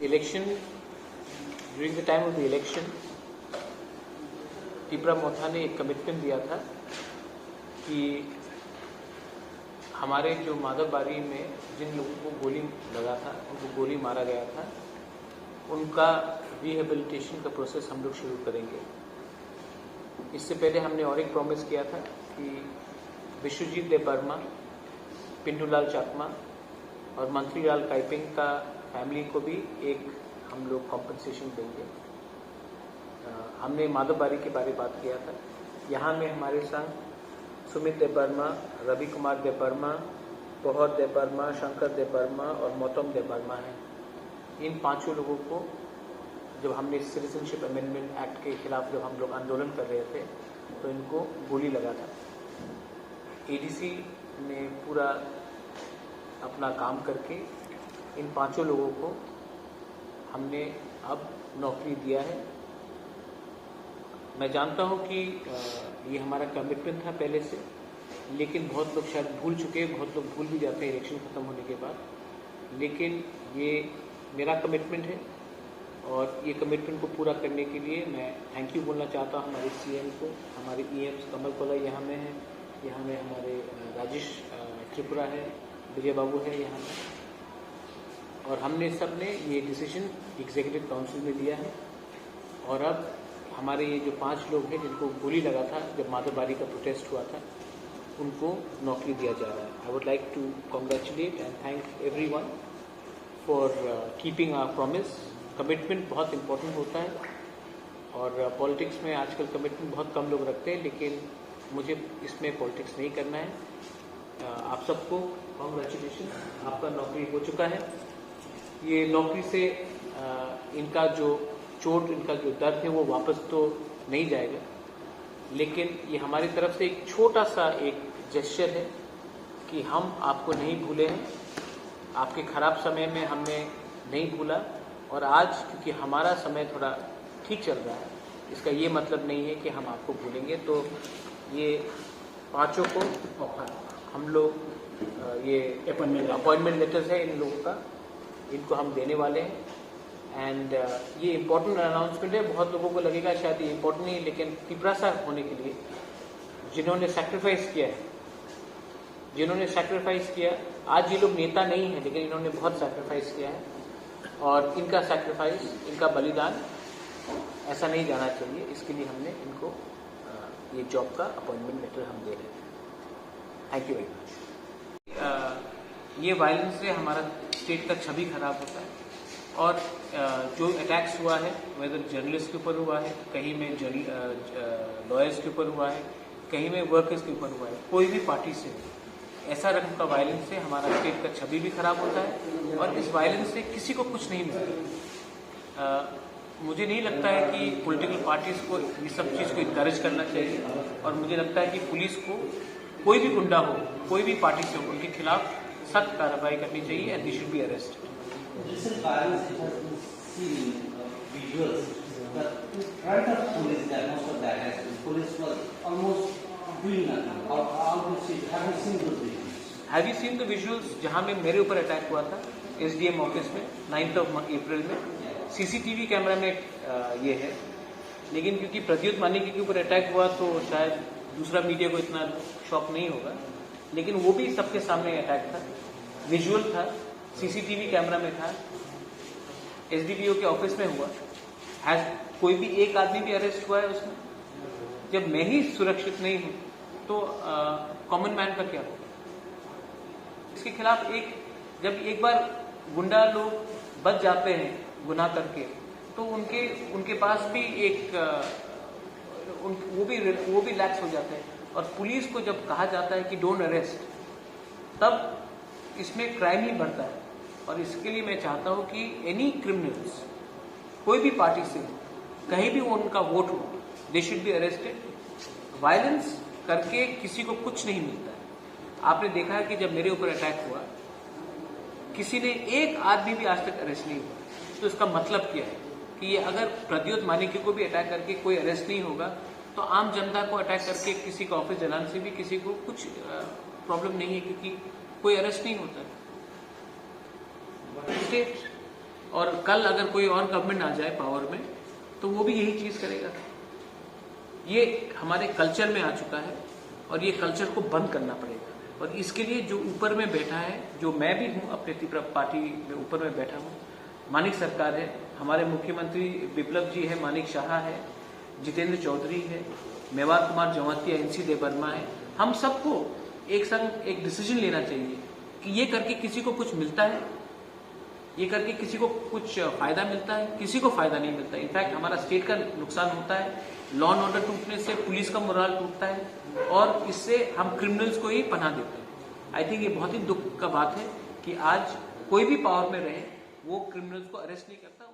Election, during the time of the election, Tipra मोथा ने एक commitment दिया था कि हमारे जो माधवबारी में जिन लोगों को गोली लगा था, उनको गोली मारा गया था, उनका रिहेबिलिटेशन का प्रोसेस हम लोग शुरू करेंगे। इससे पहले हमने और एक प्रॉमिस किया था कि विश्वजीत देबबर्मा, पिंटूलाल चाकमा और मंत्रीलाल काइपिंग का फैमिली को भी एक हम लोग कॉम्पनसेशन देंगे। हमने माधवबारी के बारे में बात किया था। यहाँ में हमारे संग सुमित देबबर्मा, रवि कुमार देबबर्मा, बहुत देबबर्मा, शंकर देबबर्मा और मोतम देबबर्मा हैं। इन पांचों लोगों को जब हमने सिटीजनशिप अमेंडमेंट एक्ट के खिलाफ जब हम लोग आंदोलन कर रहे थे तो इनको गोली लगा था। एडीसी ने पूरा अपना काम करके इन पांचों लोगों को हमने अब नौकरी दिया है। मैं जानता हूं कि ये हमारा कमिटमेंट था पहले से, लेकिन बहुत लोग शायद भूल चुके हैं, बहुत लोग भूल भी जाते हैं इलेक्शन खत्म होने के बाद। लेकिन ये मेरा कमिटमेंट है और ये कमिटमेंट को पूरा करने के लिए मैं थैंक यू बोलना चाहता हूँ हमारे सीएम को, हमारे ईएम्स कमल कोला यहाँ में है, यहाँ में हमारे राजेश त्रिपुरा है, विजय बाबू है यहाँ में, और हमने सब ने ये डिसीजन एग्जीक्यूटिव काउंसिल में लिया है। और अब हमारे ये जो 5 लोग हैं जिनको गोली लगा था जब माधवबारी का प्रोटेस्ट हुआ था, उनको नौकरी दिया जा रहा है। I would like to congratulate and thank everyone for keeping our promise. Commitment बहुत इम्पोर्टेंट होता है और पॉलिटिक्स में आजकल कमिटमेंट बहुत कम लोग रखते हैं, लेकिन मुझे इसमें पॉलिटिक्स नहीं करना है। आप सबको कॉन्ग्रेचुलेशन, आपका नौकरी हो चुका है। ये नौकरी से इनका जो चोट, इनका जो दर्द है वो वापस तो नहीं जाएगा, लेकिन ये हमारी तरफ से एक छोटा सा एक जेस्चर है कि हम आपको नहीं भूले हैं, आपके खराब समय में हमने नहीं भूला। और आज क्योंकि हमारा समय थोड़ा ठीक चल रहा है, इसका ये मतलब नहीं है कि हम आपको भूलेंगे। तो ये पांचों को हम लोग ये अपॉइंटमेंट लेटर्स है इन लोगों का, इनको हम देने वाले हैं। एंड ये इम्पोर्टेंट अनाउंसमेंट है। बहुत लोगों को लगेगा शायद ये इम्पोर्टेंट नहीं है, लेकिन टिपरा साहब होने के लिए जिन्होंने सैक्रिफाइस किया है, जिन्होंने सैक्रिफाइस किया, आज ये लोग नेता नहीं है लेकिन इन्होंने बहुत सैक्रिफाइस किया है और इनका सैक्रिफाइस, इनका बलिदान ऐसा नहीं जाना चाहिए। इसके लिए हमने इनको ये जॉब का अपॉइंटमेंट लेटर हम दे रहे हैं। Thank you very much. ये वायलेंस से हमारा स्टेट का छवि खराब होता है और जो अटैक्स हुआ है, वेदर जर्नलिस्ट के ऊपर हुआ है, कहीं में लॉयर्स के ऊपर हुआ है, कहीं में वर्कर्स के ऊपर हुआ है, कोई भी पार्टी से ऐसा रकम का वायलेंस से हमारा स्टेट का छवि भी खराब होता है और इस वायलेंस से किसी को कुछ नहीं मिलता। मुझे नहीं लगता है कि पॉलिटिकल पार्टीज को ये सब चीज़ को इनकरेज करना चाहिए और मुझे लगता है कि पुलिस को कोई भी गुंडा हो, कोई भी पार्टी से हो, उनके खिलाफ सख्त कार्रवाई करनी चाहिए and they should be arrested. Recent violence it has been seen visuals that in front of police that most of that has been police was almost doing nothing. How do you see? Have you seen those visuals? Have you seen the visuals? जहाँ में मेरे ऊपर attack हुआ था SDM office में 9th अप्रैल में, CCTV camera में ये है, लेकिन क्योंकि प्रद्युत मानिकी के ऊपर अटैक हुआ तो शायद दूसरा मीडिया को इतना शॉक नहीं होगा, लेकिन वो भी सबके सामने अटैक था, विजुअल था, CCTV कैमरा में था, SDPO के ऑफिस में हुआ। कोई भी एक आदमी भी अरेस्ट हुआ है उसमें? जब मैं ही सुरक्षित नहीं हूं तो कॉमन मैन का क्या होगा? इसके खिलाफ जब एक बार गुंडा लोग बच जाते हैं गुनाह करके, तो उनके पास भी वो भी लैक्स हो जाते हैं। और पुलिस को जब कहा जाता है कि डोंट अरेस्ट, तब इसमें क्राइम ही बढ़ता है। और इसके लिए मैं चाहता हूं कि एनी क्रिमिनल्स, कोई भी पार्टी से हो, कहीं भी उनका वोट हो, they should be arrested. Violence करके किसी को कुछ नहीं मिलता है। आपने देखा है कि जब मेरे ऊपर अटैक हुआ, किसी ने एक आदमी भी आज तक अरेस्ट नहीं हुआ। तो इसका मतलब क्या है कि ये अगर प्रद्युत मानिकी को भी अटैक करके कोई अरेस्ट नहीं होगा, तो आम जनता को अटैक करके किसी का ऑफिस जलाने से भी किसी को कुछ प्रॉब्लम नहीं है, क्योंकि कोई अरेस्ट नहीं होता। स्टेट और कल अगर कोई और गवर्नमेंट आ जाए पावर में तो वो भी यही चीज करेगा। ये हमारे कल्चर में आ चुका है और ये कल्चर को बंद करना पड़ेगा। और इसके लिए जो ऊपर में बैठा है, जो मैं भी हूँ अपने पार्टी में ऊपर में बैठा हूँ, मानिक सरकार है, हमारे मुख्यमंत्री बिप्लब जी है, मानिक शाह है, जितेंद्र चौधरी है, मेवार कुमार जमातिया, NC देवर्मा है, हम सबको एक संग एक डिसीजन लेना चाहिए कि ये करके किसी को कुछ मिलता है, ये करके किसी को कुछ फायदा मिलता है, किसी को फायदा नहीं मिलता। इनफैक्ट हमारा स्टेट का नुकसान होता है, लॉ एंड ऑर्डर टूटने से पुलिस का मोराल टूटता है और इससे हम क्रिमिनल्स को ही पनाह देते हैं। आई थिंक ये बहुत ही दुख का बात है कि आज कोई भी पावर में रहे वो क्रिमिनल्स को अरेस्ट नहीं करता।